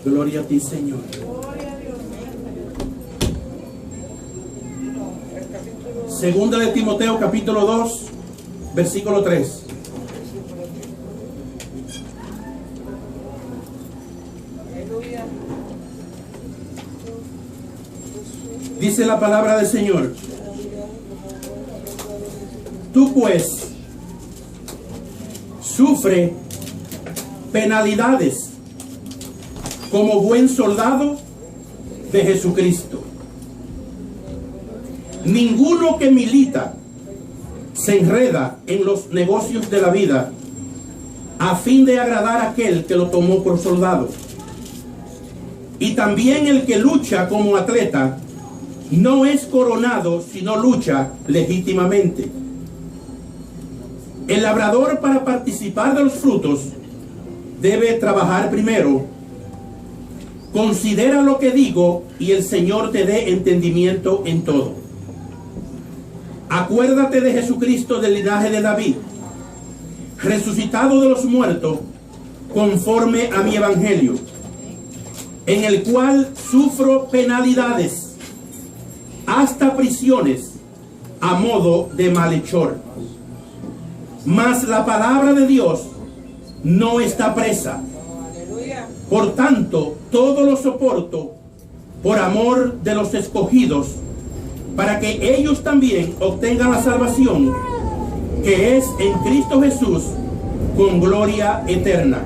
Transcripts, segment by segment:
Gloria a ti, Señor. Segunda de Timoteo, capítulo 2, versículo 3. Dice la palabra del Señor: tú pues sufre penalidades como buen soldado de Jesucristo. Ninguno que milita se enreda en los negocios de la vida a fin de agradar a aquel que lo tomó por soldado. Y también el que lucha como atleta no es coronado si no lucha legítimamente. El labrador, para participar de los frutos, debe trabajar primero. Considera lo que digo y el Señor te dé entendimiento en todo. Acuérdate de Jesucristo del linaje de David, resucitado de los muertos, conforme a mi evangelio, en el cual sufro penalidades, hasta prisiones, a modo de malhechor. Mas la palabra de Dios no está presa. Por tanto, todo lo soporto por amor de los escogidos, para que ellos también obtengan la salvación que es en Cristo Jesús, con gloria eterna.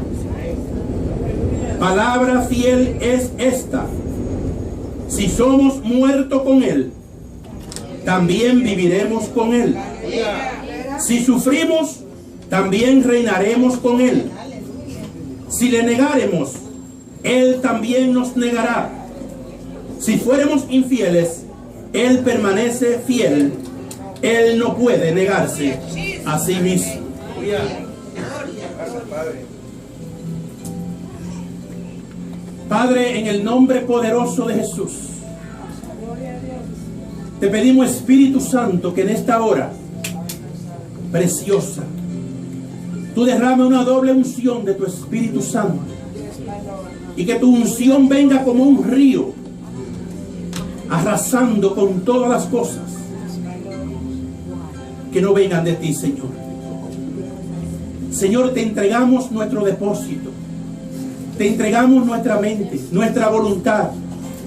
Palabra fiel es esta: si somos muertos con Él, también viviremos con Él. Si sufrimos, también reinaremos con Él. Si le negaremos, Él también nos negará. Si fuéramos infieles, Él permanece fiel. Él no puede negarse a sí mismo. Padre, en el nombre poderoso de Jesús, te pedimos, Espíritu Santo, que en esta hora preciosa tú derrames una doble unción de tu Espíritu Santo, y que tu unción venga como un río, arrasando con todas las cosas que no vengan de ti, Señor. Señor, te entregamos nuestro depósito, te entregamos nuestra mente, nuestra voluntad,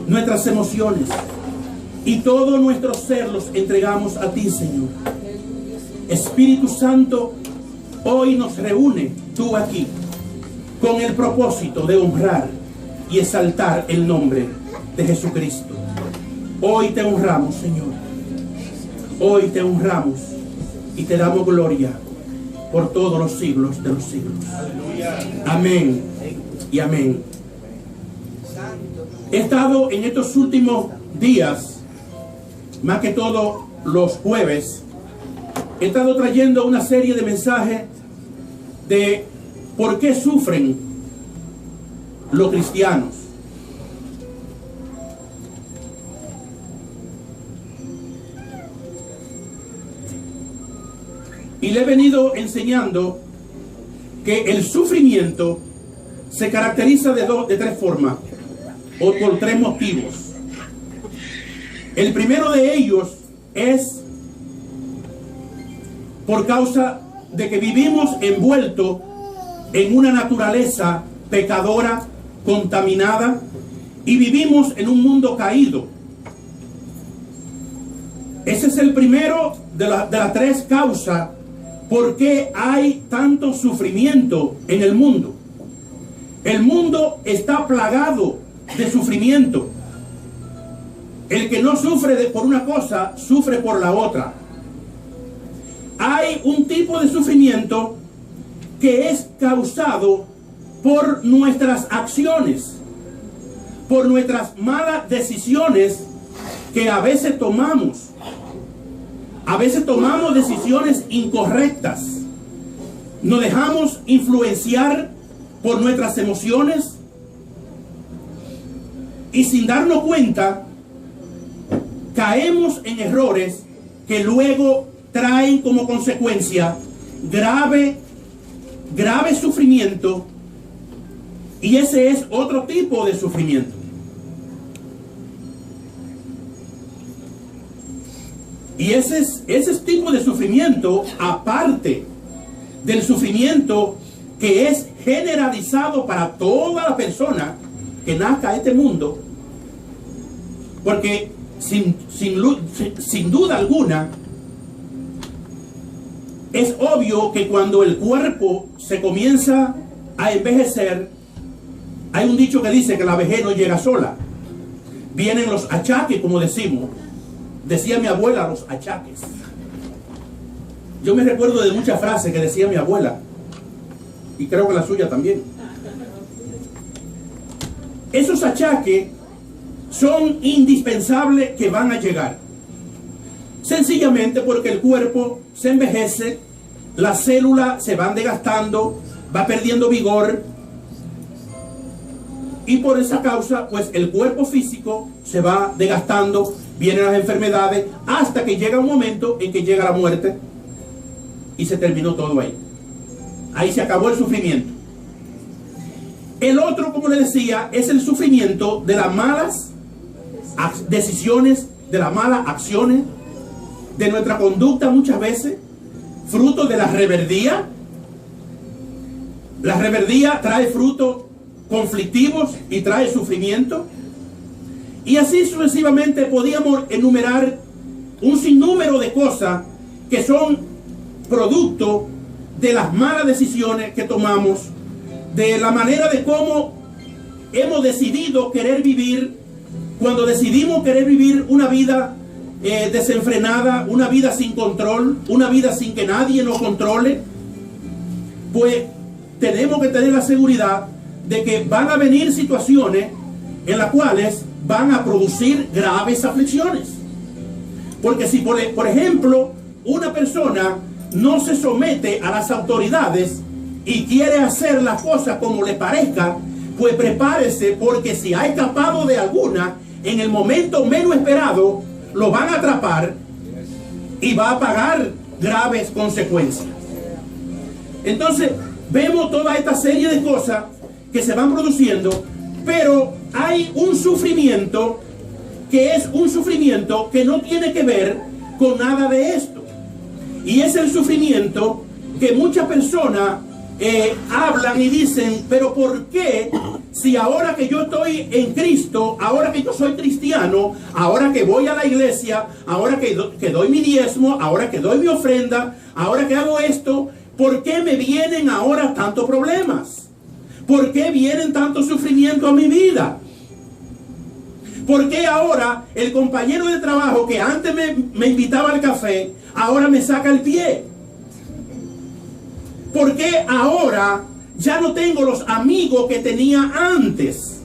nuestras emociones, y todo nuestro ser los entregamos a ti, Señor. Espíritu Santo, hoy nos reúne tú aquí con el propósito de honrar y exaltar el nombre de Jesucristo. Hoy te honramos, Señor. Hoy te honramos y te damos gloria por todos los siglos de los siglos. Amén y amén. He estado en estos últimos días, más que todo los jueves, he estado trayendo una serie de mensajes de por qué sufren los cristianos. Y le he venido enseñando que el sufrimiento se caracteriza de tres formas, o por tres motivos. El primero de ellos es por causa de que vivimos envueltos en una naturaleza pecadora, contaminada, y vivimos en un mundo caído. Ese es el primero de las tres causas por qué hay tanto sufrimiento en el mundo. El mundo está plagado de sufrimiento. El que no sufre por una cosa, sufre por la otra. Hay un tipo de sufrimiento que es causado por nuestras acciones, por nuestras malas decisiones que a veces tomamos. A veces tomamos decisiones incorrectas. Nos dejamos influenciar por nuestras emociones y sin darnos cuenta caemos en errores que luego traen como consecuencia grave sufrimiento Y ese es otro tipo de sufrimiento. Y ese tipo de sufrimiento, aparte del sufrimiento que es generalizado para toda la persona que nazca a este mundo, porque sin duda alguna, es obvio que cuando el cuerpo se comienza a envejecer, hay un dicho que dice que la vejez no llega sola. Vienen los achaques, como decimos. Decía mi abuela, los achaques. Yo me recuerdo de muchas frases que decía mi abuela, y creo que la suya también. Esos achaques son indispensables que van a llegar. Sencillamente porque el cuerpo se envejece, las células se van desgastando, va perdiendo vigor, y por esa causa, pues el cuerpo físico se va desgastando, vienen las enfermedades, hasta que llega un momento en que llega la muerte y se terminó todo ahí. Ahí se acabó el sufrimiento. El otro, como le decía, es el sufrimiento de las malas decisiones, de las malas acciones, de nuestra conducta muchas veces, fruto de la rebeldía. La rebeldía trae frutos conflictivos y trae sufrimiento. Y así sucesivamente podíamos enumerar un sinnúmero de cosas que son producto de las malas decisiones que tomamos, de la manera de cómo hemos decidido querer vivir, cuando decidimos querer vivir una vida desenfrenada, una vida sin control, una vida sin que nadie nos controle, pues tenemos que tener la seguridad de que van a venir situaciones en las cuales van a producir graves aflicciones. Porque si por ejemplo una persona no se somete a las autoridades y quiere hacer las cosas como le parezca, pues prepárese, porque si ha escapado de alguna, en el momento menos esperado lo van a atrapar y va a pagar graves consecuencias. Entonces vemos toda esta serie de cosas que se van produciendo, pero hay un sufrimiento que es un sufrimiento que no tiene que ver con nada de esto, y es el sufrimiento que muchas personas hablan y dicen: pero ¿por qué, si ahora que yo estoy en Cristo, ahora que yo soy cristiano, ahora que voy a la iglesia, ahora que doy mi diezmo, ahora que doy mi ofrenda, ahora que hago esto, ¿por qué me vienen ahora tantos problemas? ¿Por qué vienen tantos sufrimientos a mi vida? ¿Por qué ahora el compañero de trabajo que antes me invitaba al café, ahora me saca el pie? ¿Por qué ahora ya no tengo los amigos que tenía antes?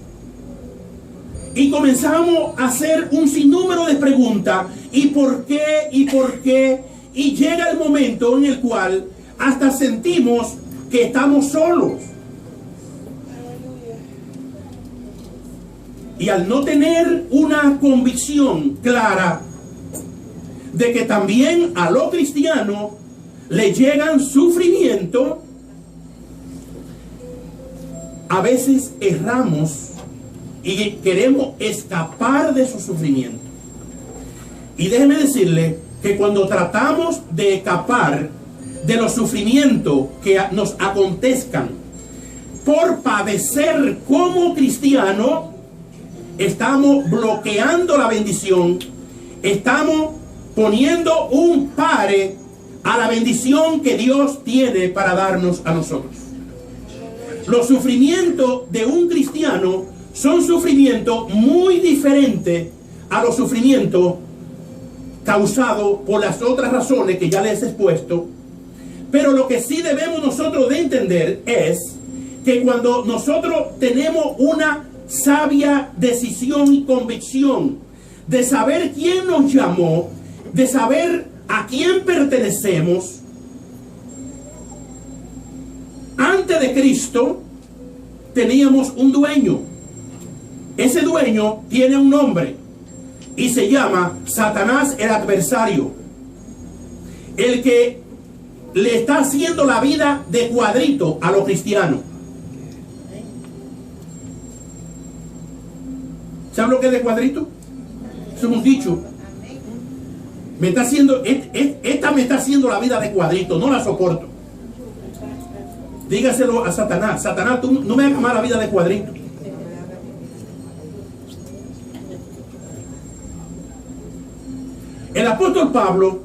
Y comenzamos a hacer un sinnúmero de preguntas. ¿Y por qué? ¿Y por qué? Y llega el momento en el cual hasta sentimos que estamos solos. Y al no tener una convicción clara de que también a los cristianos le llegan sufrimiento, a veces erramos y queremos escapar de su sufrimiento. Y déjeme decirle que cuando tratamos de escapar de los sufrimientos que nos acontezcan por padecer como cristianos, estamos bloqueando la bendición, estamos poniendo un pare a la bendición que Dios tiene para darnos a nosotros. Los sufrimientos de un cristiano son sufrimientos muy diferentes a los sufrimientos causados por las otras razones que ya les he expuesto. Pero lo que sí debemos nosotros de entender es que cuando nosotros tenemos una sabia decisión y convicción de saber quién nos llamó, de saber a quién pertenecemos, antes de Cristo teníamos un dueño. Ese dueño tiene un nombre y se llama Satanás, el adversario, el que le está haciendo la vida de cuadrito a los cristianos. ¿Saben lo que es de cuadrito? Eso es un dicho. Me está haciendo, esta me está haciendo la vida de cuadrito, no la soporto. Dígaselo a Satanás. Satanás, tú no me hagas más la vida de cuadrito. El apóstol Pablo,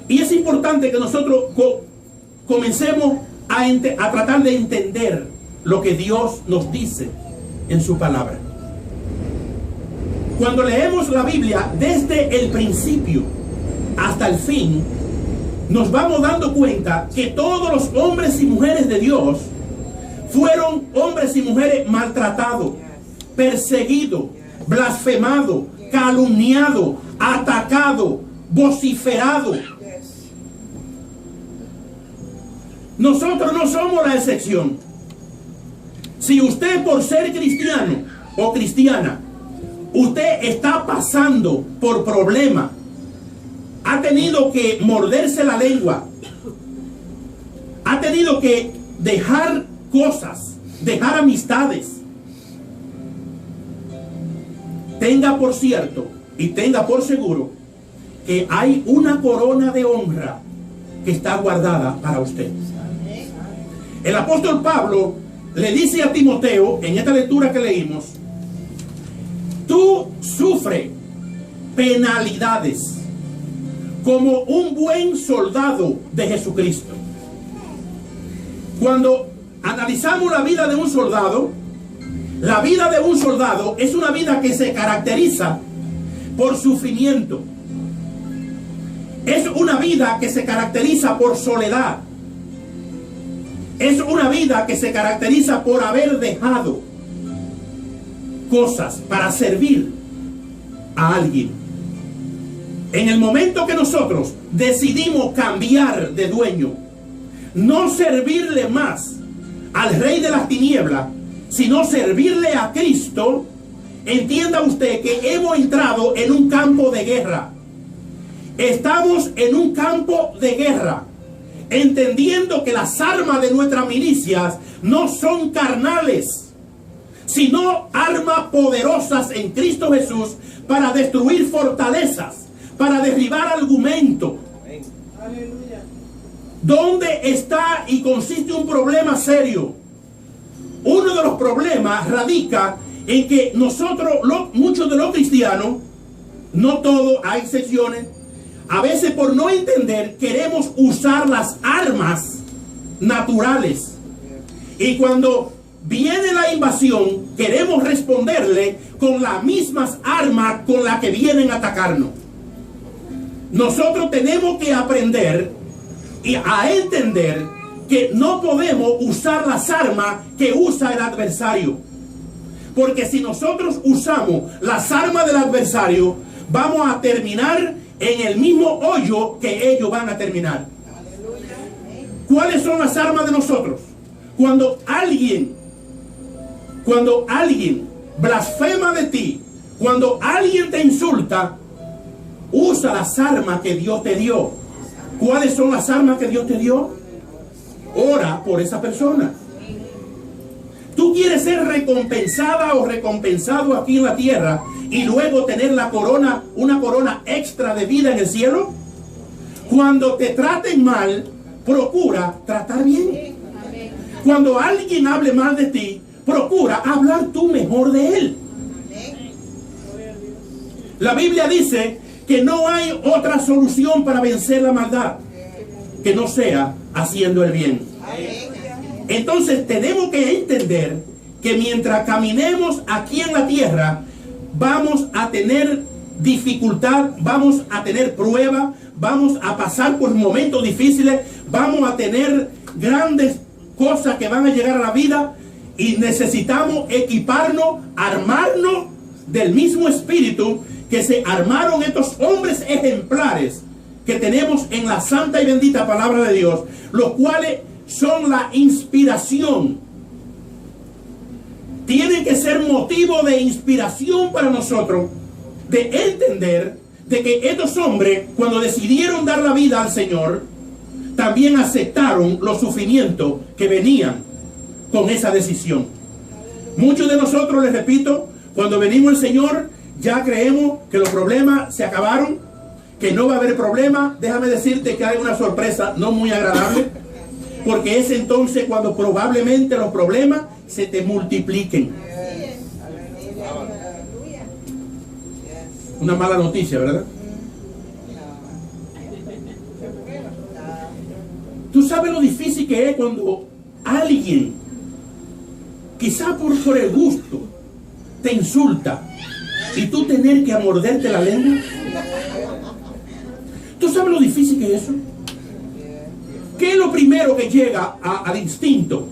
y es importante que nosotros comencemos a tratar de entender lo que Dios nos dice en su palabra. Cuando leemos la Biblia desde el principio hasta el fin, nos vamos dando cuenta que todos los hombres y mujeres de Dios fueron hombres y mujeres maltratados, perseguidos, blasfemados, calumniados, atacados, vociferados. Nosotros no somos la excepción. Si usted, por ser cristiano o cristiana, usted está pasando por problemas, ha tenido que morderse la lengua, ha tenido que dejar cosas, dejar amistades, tenga por cierto y tenga por seguro que hay una corona de honra que está guardada para usted. El apóstol Pablo le dice a Timoteo, en esta lectura que leímos, tú sufre penalidades como un buen soldado de Jesucristo. Cuando analizamos la vida de un soldado, la vida de un soldado es una vida que se caracteriza por sufrimiento. Es una vida que se caracteriza por soledad. Es una vida que se caracteriza por haber dejado cosas para servir a alguien. En el momento que nosotros decidimos cambiar de dueño, no servirle más al rey de las tinieblas, sino servirle a Cristo, entienda usted que hemos entrado en un campo de guerra. Estamos en un campo de guerra, entendiendo que las armas de nuestras milicias no son carnales, sino armas poderosas en Cristo Jesús para destruir fortalezas, para derribar argumentos. ¿Dónde está y consiste un problema serio? Uno de los problemas radica en que nosotros, muchos de los cristianos, no todos, hay excepciones, a veces por no entender queremos usar las armas naturales. Y cuando viene la invasión, queremos responderle con las mismas armas con las que vienen a atacarnos. Nosotros tenemos que aprender y a entender que no podemos usar las armas que usa el adversario. Porque si nosotros usamos las armas del adversario, vamos a terminar en el mismo hoyo que ellos van a terminar. ¿Cuáles son las armas de nosotros? Cuando alguien blasfema de ti, cuando alguien te insulta, usa las armas que Dios te dio. ¿Cuáles son las armas que Dios te dio? Ora por esa persona. ¿Tú quieres ser recompensada o recompensado aquí en la tierra y luego tener la corona, una corona extra de vida en el cielo? Cuando te traten mal, procura tratar bien. Cuando alguien hable mal de ti, procura hablar tú mejor de él. La Biblia dice que no hay otra solución para vencer la maldad que no sea haciendo el bien. Entonces tenemos que entender que mientras caminemos aquí en la tierra, vamos a tener dificultad, vamos a tener pruebas, vamos a pasar por momentos difíciles, vamos a tener grandes cosas que van a llegar a la vida y necesitamos equiparnos, armarnos del mismo espíritu que se armaron estos hombres ejemplares que tenemos en la santa y bendita palabra de Dios, los cuales son la inspiración. Tienen que ser motivo de inspiración para nosotros, de entender de que estos hombres, cuando decidieron dar la vida al Señor, también aceptaron los sufrimientos que venían con esa decisión. Muchos de nosotros, les repito, Cuando venimos al Señor, ya creemos que los problemas se acabaron, que no va a haber problema. Déjame decirte que hay una sorpresa no muy agradable, porque es entonces cuando probablemente los problemas se te multipliquen. Una mala noticia, ¿verdad? Tú sabes lo difícil que es cuando alguien, quizá por el gusto, te insulta y tú tener que morderte la lengua. ¿Tú sabes lo difícil que es eso? ¿Qué es lo primero que llega al instinto?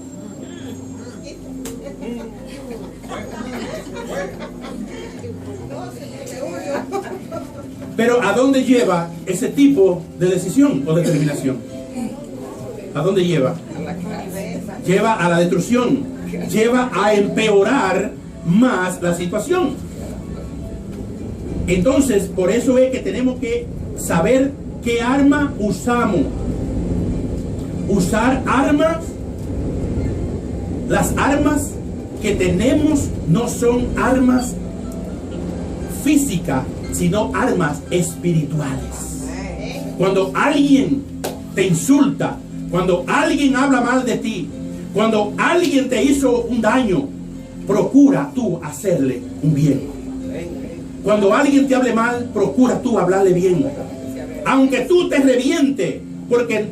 Pero ¿a dónde lleva ese tipo de decisión o determinación? ¿A dónde lleva? Lleva a la destrucción, lleva a empeorar más la situación. Entonces, por eso es que tenemos que saber qué arma usamos. Usar armas. Las armas que tenemos no son armas físicas, sino armas espirituales. Cuando alguien te insulta, cuando alguien habla mal de ti, cuando alguien te hizo un daño, procura tú hacerle un bien. Cuando alguien te hable mal, procura tú hablarle bien. Aunque tú te revientes, porque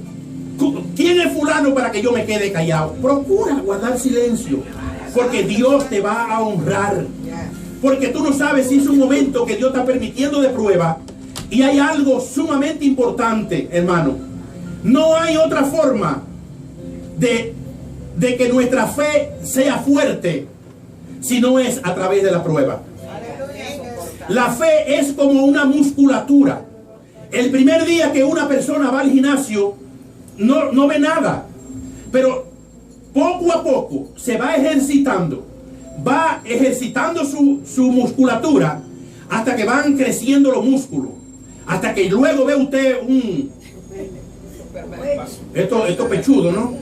¿quién es fulano para que yo me quede callado? Procura guardar silencio, porque Dios te va a honrar. Porque tú no sabes si es un momento que Dios está permitiendo de prueba. Y hay algo sumamente importante, hermano. No hay otra forma de que nuestra fe sea fuerte si no es a través de la prueba. La fe es como una musculatura. El primer día que una persona va al gimnasio no ve nada, pero poco a poco se va ejercitando su musculatura hasta que van creciendo los músculos, hasta que luego ve usted esto pechudo, ¿no?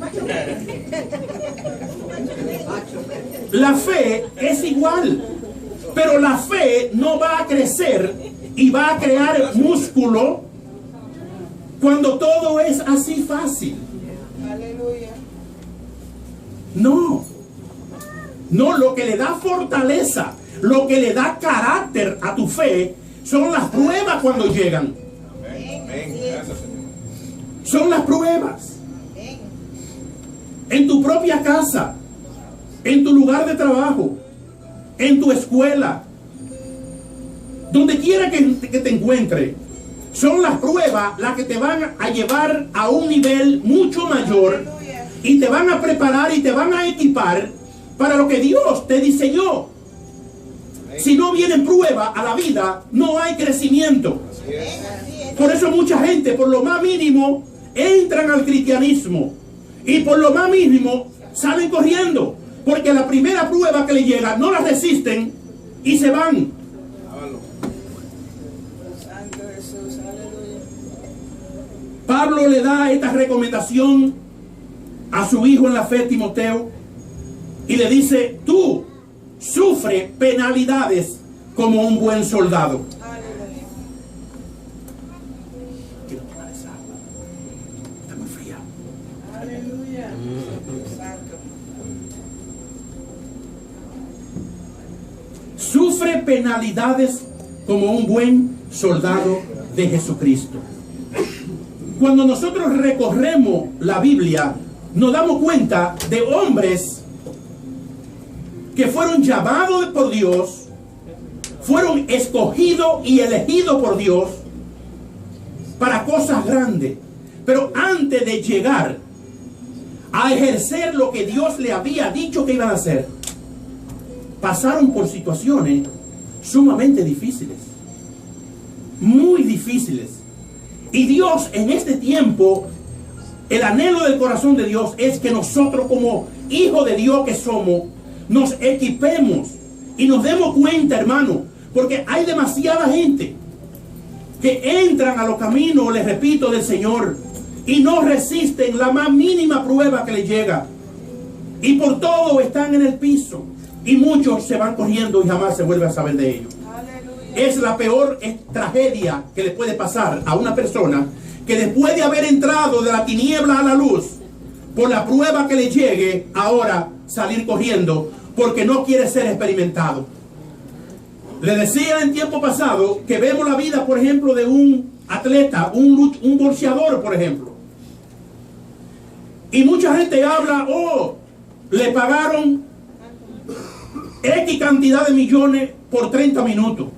La fe es igual, pero la fe no va a crecer y va a crear músculo cuando todo es así fácil. No, lo que le da fortaleza, lo que le da carácter a tu fe son las pruebas cuando llegan. Son las pruebas. En tu propia casa, en tu lugar de trabajo, en tu escuela, donde quiera que te encuentres, son las pruebas las que te van a llevar a un nivel mucho mayor y te van a preparar y te van a equipar para lo que Dios te diseñó. Si no vienen pruebas a la vida, no hay crecimiento. Por eso mucha gente, por lo más mínimo, entran al cristianismo y por lo más mínimo salen corriendo, porque la primera prueba que le llega no la resisten y se van. Pablo le da esta recomendación a su hijo en la fe, Timoteo, y le dice: tú sufre penalidades como un buen soldado. Quiero tomar esa agua. Está muy fría. Aleluya. Sufre penalidades como un buen soldado de Jesucristo. Cuando nosotros recorremos la Biblia, nos damos cuenta de hombres que fueron llamados por Dios, fueron escogidos y elegidos por Dios para cosas grandes. Pero antes de llegar a ejercer lo que Dios le había dicho que iban a hacer, pasaron por situaciones sumamente difíciles, muy difíciles. Y Dios en este tiempo, el anhelo del corazón de Dios es que nosotros como hijos de Dios que somos, nos equipemos y nos demos cuenta, hermano, porque hay demasiada gente que entran a los caminos, les repito, del Señor y no resisten la más mínima prueba que les llega y por todo están en el piso. Y muchos se van corriendo y jamás se vuelve a saber de ellos. Es la peor tragedia que le puede pasar a una persona, que después de haber entrado de la tiniebla a la luz, por la prueba que le llegue, ahora salir corriendo porque no quiere ser experimentado. Le decía en tiempo pasado que vemos la vida, por ejemplo, de un atleta, un boxeador, por ejemplo. Y mucha gente habla, oh, le pagaron X cantidad de millones por 30 minutos.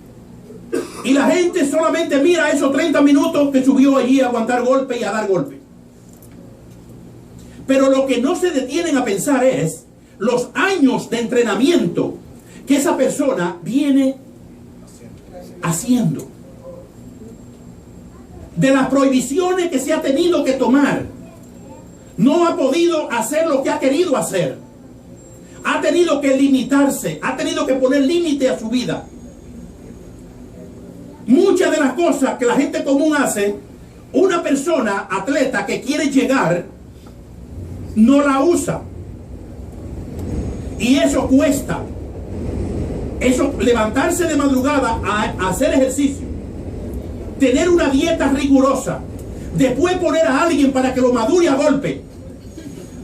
Y la gente solamente mira esos 30 minutos que subió allí a aguantar golpe y a dar golpe. Pero lo que no se detienen a pensar es los años de entrenamiento que esa persona viene haciendo. De las prohibiciones que se ha tenido que tomar. No ha podido hacer lo que ha querido hacer. Ha tenido que limitarse. Ha tenido que poner límite a su vida. Muchas de las cosas que la gente común hace, una persona atleta que quiere llegar, no la usa. Y eso cuesta. Eso, levantarse de madrugada a hacer ejercicio, tener una dieta rigurosa, después poner a alguien para que lo madure a golpe,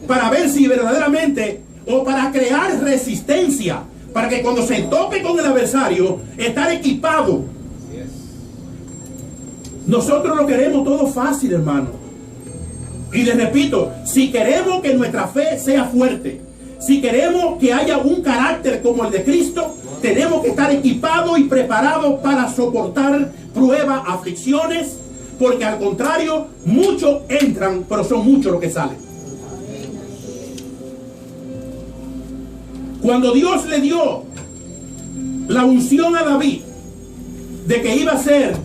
para ver si verdaderamente, o para crear resistencia, para que cuando se tope con el adversario, estar equipado. Nosotros lo queremos todo fácil, hermano. Y les repito, si queremos que nuestra fe sea fuerte, si queremos que haya un carácter como el de Cristo, tenemos que estar equipados y preparados para soportar pruebas, aflicciones, porque al contrario, muchos entran, pero son muchos los que salen. Cuando Dios le dio la unción a David de que iba a ser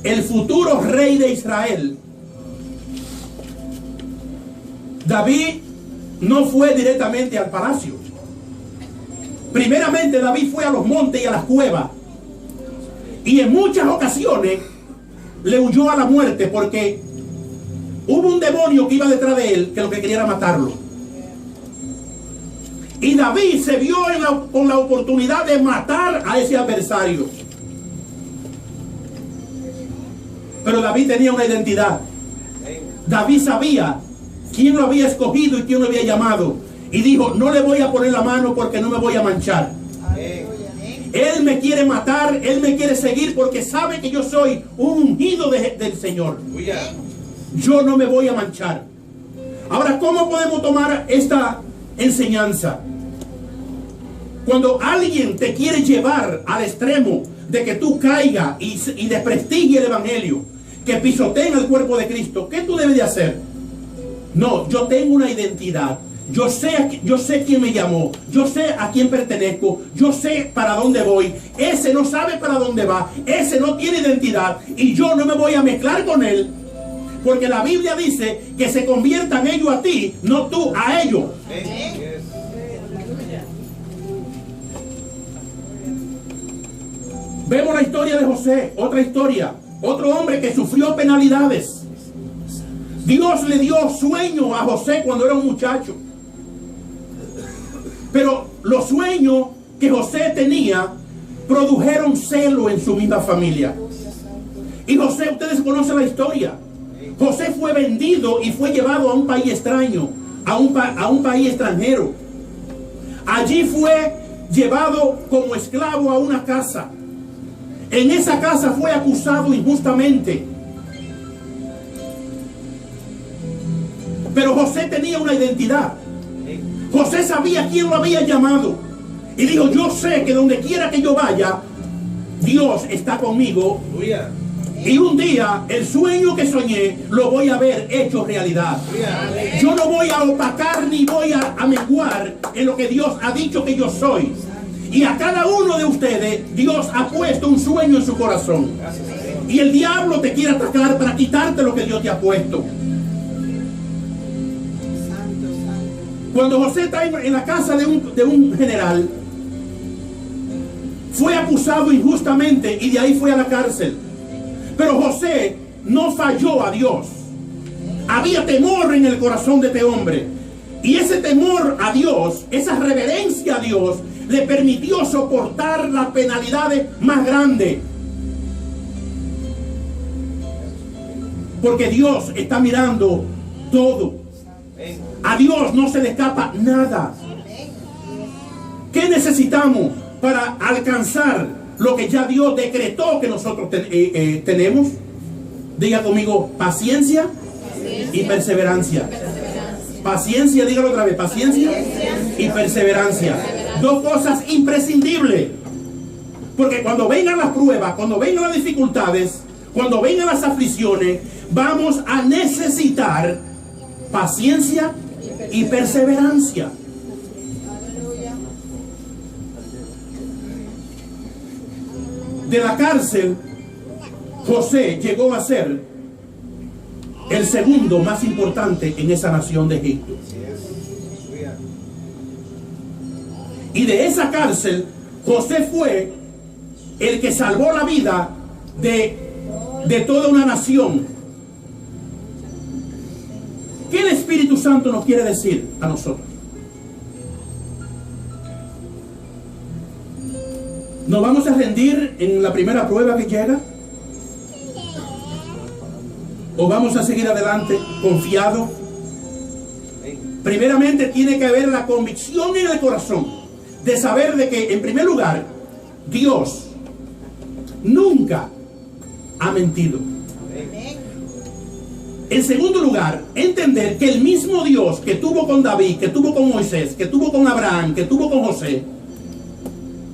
el futuro rey de Israel, David no fue directamente al palacio. Primeramente David fue a los montes y a las cuevas, y en muchas ocasiones le huyó a la muerte, porque hubo un demonio que iba detrás de él que lo que quería era matarlo. Y David se vio con la oportunidad de matar a ese adversario. Pero David tenía una identidad. David sabía quién lo había escogido y quién lo había llamado. Y dijo, no le voy a poner la mano porque no me voy a manchar. Él me quiere matar, él me quiere seguir porque sabe que yo soy un ungido del Señor. Yo no me voy a manchar. Ahora, ¿cómo podemos tomar esta enseñanza? Cuando alguien te quiere llevar al extremo de que tú caigas y desprestigie el evangelio, que pisoteen el cuerpo de Cristo, ¿qué tú debes de hacer? No, yo tengo una identidad. Yo sé quién me llamó. Yo sé a quién pertenezco. Yo sé para dónde voy. Ese no sabe para dónde va. Ese no tiene identidad. Y yo no me voy a mezclar con él. Porque la Biblia dice que se conviertan ellos a ti, no tú a ellos. Vemos la historia de José. Otra historia. Otro hombre que sufrió penalidades. Dios le dio sueño a José cuando era un muchacho. Pero los sueños que José tenía produjeron celo en su misma familia. Y José, ustedes conocen la historia. José fue vendido y fue llevado a un país extraño, a un país extranjero. Allí fue llevado como esclavo a una casa. En esa casa fue acusado injustamente. Pero José tenía una identidad. José sabía quién lo había llamado. Y dijo, yo sé que donde quiera que yo vaya, Dios está conmigo. Y un día el sueño que soñé lo voy a ver hecho realidad. Yo no voy a opacar ni voy a menguar en lo que Dios ha dicho que yo soy. Y a cada uno de ustedes Dios ha puesto un sueño en su corazón. Y el diablo te quiere atacar para quitarte lo que Dios te ha puesto. Cuando José está en la casa de un general, fue acusado injustamente y de ahí fue a la cárcel. Pero José no falló a Dios. Había temor en el corazón de este hombre. Y ese temor a Dios, esa reverencia a Dios, le permitió soportar las penalidades más grandes. Porque Dios está mirando todo. A Dios no se le escapa nada. ¿Qué necesitamos para alcanzar lo que ya Dios decretó que nosotros tenemos? Diga conmigo, paciencia y perseverancia. Paciencia, dígalo otra vez, paciencia y perseverancia. Dos cosas imprescindibles. Porque cuando vengan las pruebas, cuando vengan las dificultades, cuando vengan las aflicciones, vamos a necesitar paciencia y perseverancia. De la cárcel, José llegó a ser el segundo más importante en esa nación de Egipto. Y de esa cárcel, José fue el que salvó la vida de toda una nación. ¿Qué el Espíritu Santo nos quiere decir a nosotros? ¿Nos vamos a rendir en la primera prueba que llega? ¿O vamos a seguir adelante confiados? Primeramente tiene que haber la convicción en el corazón de saber de que, en primer lugar, Dios nunca ha mentido. En segundo lugar, entender que el mismo Dios que tuvo con David, que tuvo con Moisés, que tuvo con Abraham, que tuvo con José,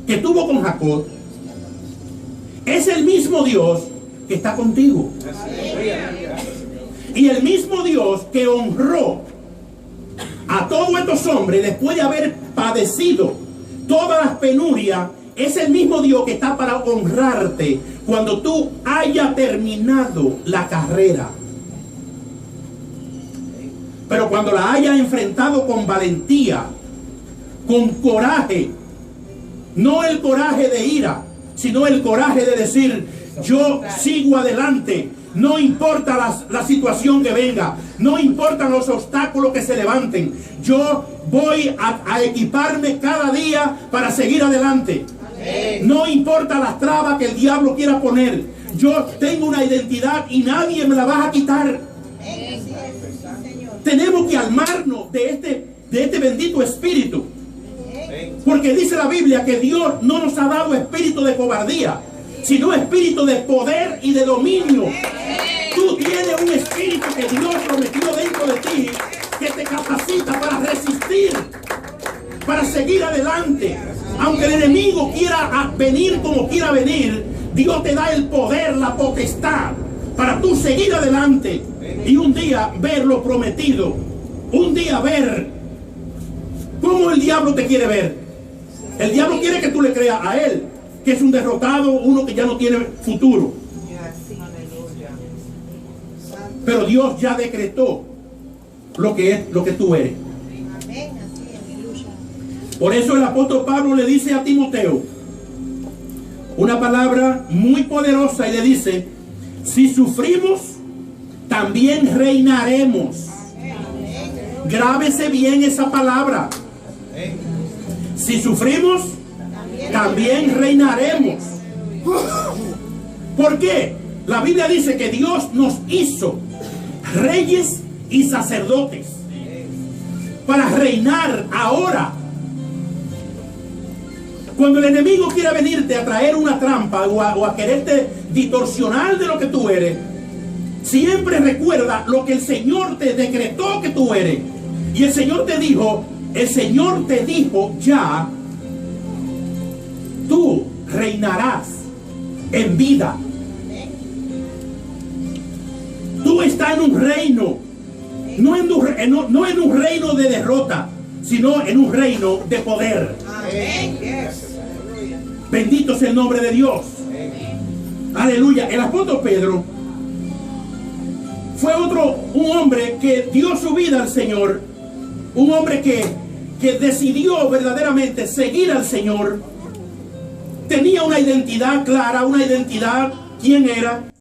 que tuvo con Jacob, es el mismo Dios que está contigo. Y el mismo Dios que honró a todos estos hombres después de haber padecido todas las penurias, es el mismo Dios que está para honrarte cuando tú hayas terminado la carrera. Pero cuando la hayas enfrentado con valentía, con coraje, no el coraje de ira, sino el coraje de decir, yo sigo adelante, no importa la situación que venga, no importan los obstáculos que se levanten, yo voy a equiparme cada día para seguir adelante. No importa las trabas que el diablo quiera poner, yo tengo una identidad y nadie me la va a quitar. Tenemos que armarnos de este bendito espíritu. Porque dice la Biblia que Dios no nos ha dado espíritu de cobardía, sino espíritu de poder y de dominio. Tú tienes un espíritu que Dios lo metió dentro de ti, que te capacita para resistir, para seguir adelante. Aunque el enemigo quiera venir como quiera venir, Dios te da el poder, la potestad, para tú seguir adelante y un día ver lo prometido. Un día ver cómo el diablo te quiere ver. El diablo quiere que tú le creas a él, que es un derrotado, uno que ya no tiene futuro. Pero Dios ya decretó lo que tú eres. Por eso el apóstol Pablo le dice a Timoteo una palabra muy poderosa y le dice, si sufrimos, también reinaremos. Grábese bien esa palabra. Si sufrimos, también reinaremos. ¿Por qué? La Biblia dice que Dios nos hizo reyes y sacerdotes para reinar ahora. Cuando el enemigo quiera venirte a traer una trampa o a quererte distorsionar de lo que tú eres, siempre recuerda lo que el Señor te decretó que tú eres. Y el Señor te dijo ya, tú reinarás en vida. Tú estás en un reino, no en un reino de derrota, sino en un reino de poder. Bendito sea el nombre de Dios. Aleluya. El apóstol Pedro fue un hombre que dio su vida al Señor, un hombre que decidió verdaderamente seguir al Señor. Tenía una identidad clara, una identidad, quién era.